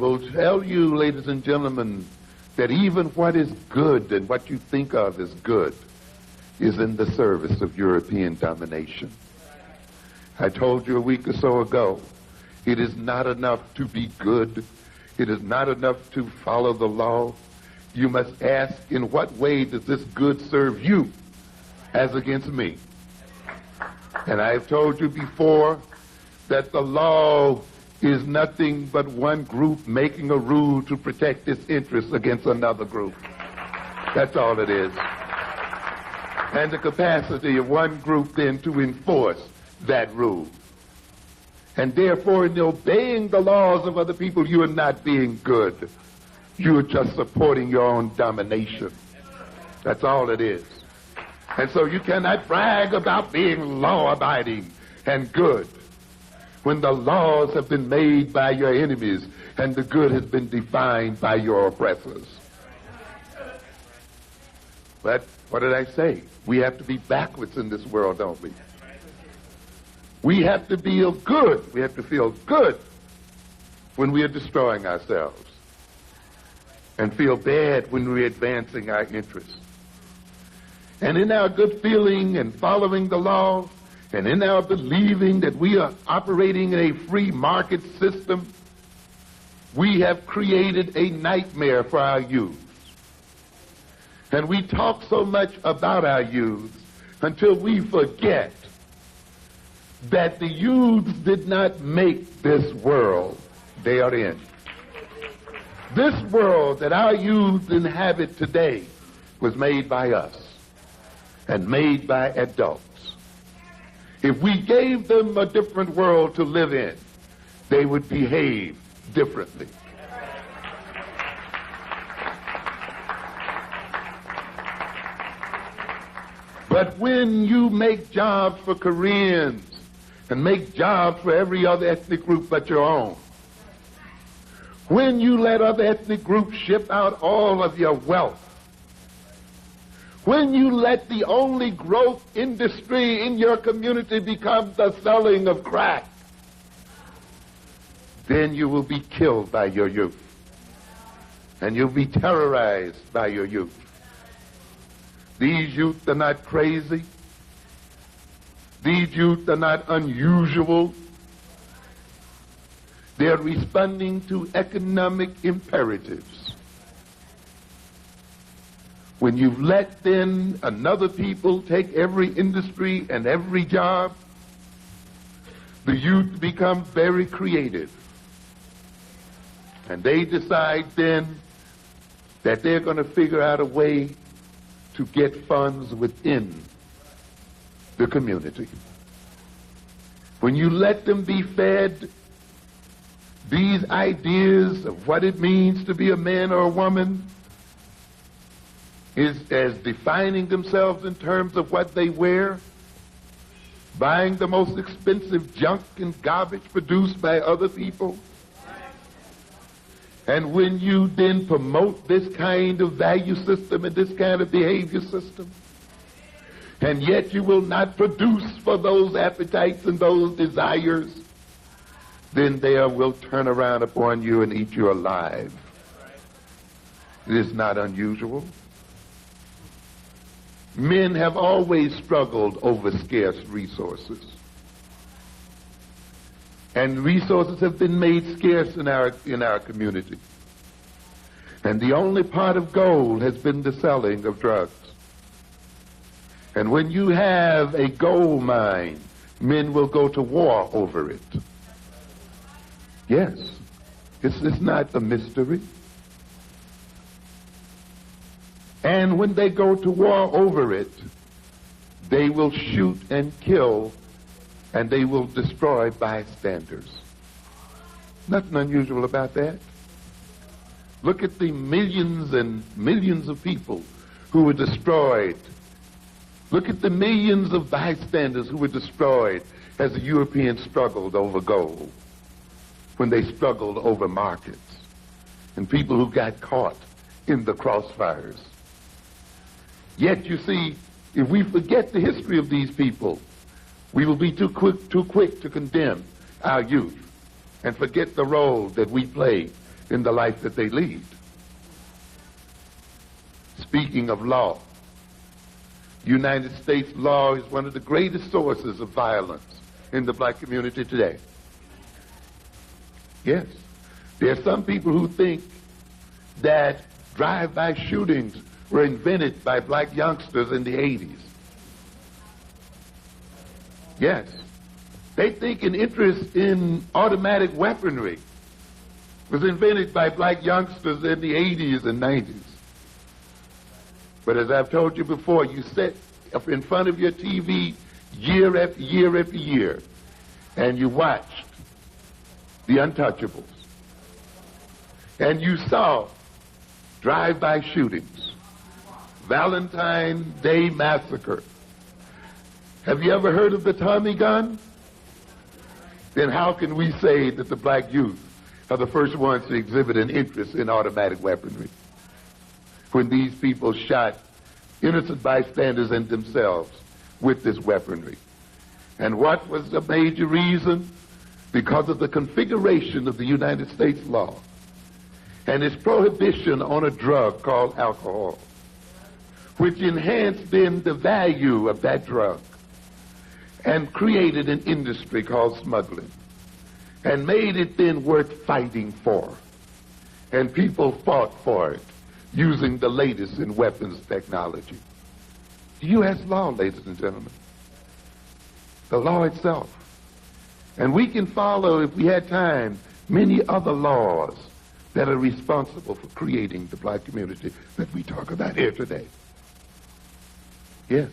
will tell you, ladies and gentlemen, that even what is good and what you think of as good is in the service of European domination. I told you a week or so ago, it is not enough to be good. It is not enough to follow the law. You must ask, in what way does this good serve you as against me? And I have told you before that the law is nothing but one group making a rule to protect its interests against another group. That's all it is. And the capacity of one group then to enforce that rule. And therefore, in obeying the laws of other people, you are not being good. You are just supporting your own domination. That's all it is. And so you cannot brag about being law-abiding and good when the laws have been made by your enemies and the good has been defined by your oppressors. But what did I say? We have to be backwards in this world, don't we? We have to feel good. We have to feel good when we are destroying ourselves, and feel bad when we're advancing our interests. And in our good feeling and following the law, and in our believing that we are operating in a free market system, we have created a nightmare for our youth. And we talk so much about our youth until we forget that the youths did not make this world they are in. This world that our youth inhabit today was made by us and made by adults. If we gave them a different world to live in, they would behave differently. But when you make jobs for Koreans and make jobs for every other ethnic group but your own, when you let other ethnic groups ship out all of your wealth, when you let the only growth industry in your community become the selling of crack, then you will be killed by your youth. And you'll be terrorized by your youth. These youth are not crazy. These youth are not unusual. They're responding to economic imperatives. When you let then another people take every industry and every job, the youth become very creative. And they decide then that they're going to figure out a way to get funds within the community. When you let them be fed these ideas of what it means to be a man or a woman, is as defining themselves in terms of what they wear, buying the most expensive junk and garbage produced by other people. And when you then promote this kind of value system and this kind of behavior system, and yet you will not produce for those appetites and those desires, then they will turn around upon you and eat you alive. It is not unusual. Men have always struggled over scarce resources. And resources have been made scarce in our community. And the only pot of gold has been the selling of drugs. And when you have a gold mine, men will go to war over it. Yes, it's not a mystery. And when they go to war over it, they will shoot and kill, and they will destroy bystanders. Nothing unusual about that. Look at the millions and millions of people who were destroyed. Look at the millions of bystanders who were destroyed as the Europeans struggled over gold, when they struggled over markets, and people who got caught in the crossfires. Yet, you see, if we forget the history of these people, we will be too quick to condemn our youth and forget the role that we play in the life that they lead. Speaking of law, United States law is one of the greatest sources of violence in the black community today. Yes. There are some people who think that drive-by shootings were invented by black youngsters in the 80s. Yes. They think an interest in automatic weaponry was invented by black youngsters in the 80s and 90s. But as I've told you before, you sit up in front of your TV year after year after year, and you watched The Untouchables. And you saw drive-by shootings, Valentine's Day massacre. Have you ever heard of the Tommy gun? Then how can we say that the black youth are the first ones to exhibit an interest in automatic weaponry when these people shot innocent bystanders and themselves with this weaponry? And what was the major reason? Because of the configuration of the United States law and its prohibition on a drug called alcohol, which enhanced then the value of that drug and created an industry called smuggling and made it then worth fighting for. And people fought for it using the latest in weapons technology. The U.S. law, ladies and gentlemen, the law itself. And we can follow, if we had time, many other laws that are responsible for creating the black community that we talk about here today. Yes.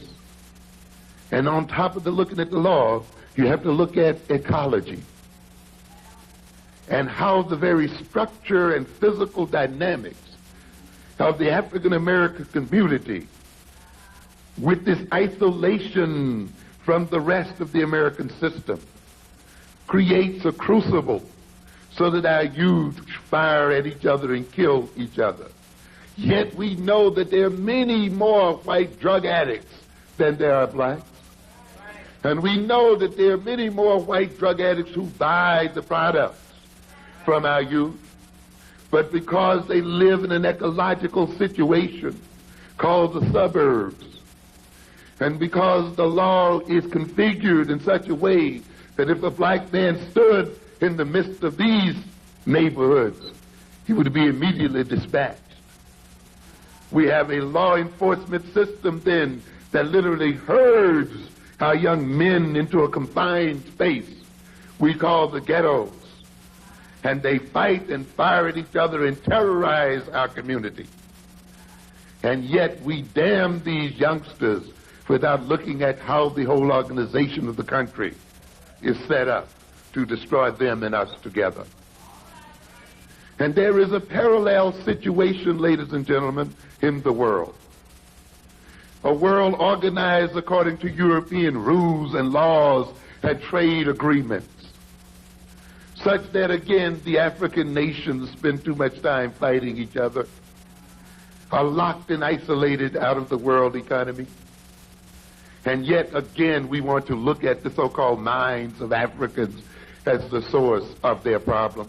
And on top of looking at the law, you have to look at ecology and how the very structure and physical dynamics of the African American community, with this isolation from the rest of the American system, creates a crucible so that our youth fire at each other and kill each other. Yet we know that there are many more white drug addicts than there are blacks. And we know that there are many more white drug addicts who buy the products from our youth. But because they live in an ecological situation called the suburbs, and because the law is configured in such a way that if a black man stood in the midst of these neighborhoods, he would be immediately dispatched. We have a law enforcement system then that literally herds our young men into a confined space we call the ghettos. And they fight and fire at each other and terrorize our community. And yet we damn these youngsters without looking at how the whole organization of the country is set up to destroy them and us together. And there is a parallel situation, ladies and gentlemen, in the world. A world organized according to European rules and laws and trade agreements, such that, again, the African nations spend too much time fighting each other, are locked and isolated out of the world economy. And yet, again, we want to look at the so-called minds of Africans as the source of their problem,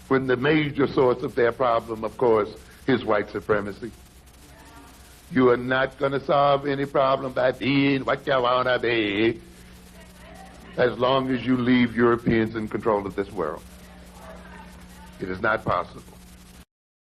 when the major source of their problem, of course, is white supremacy. You are not going to solve any problem by being what you want to be as long as you leave Europeans in control of this world. It is not possible.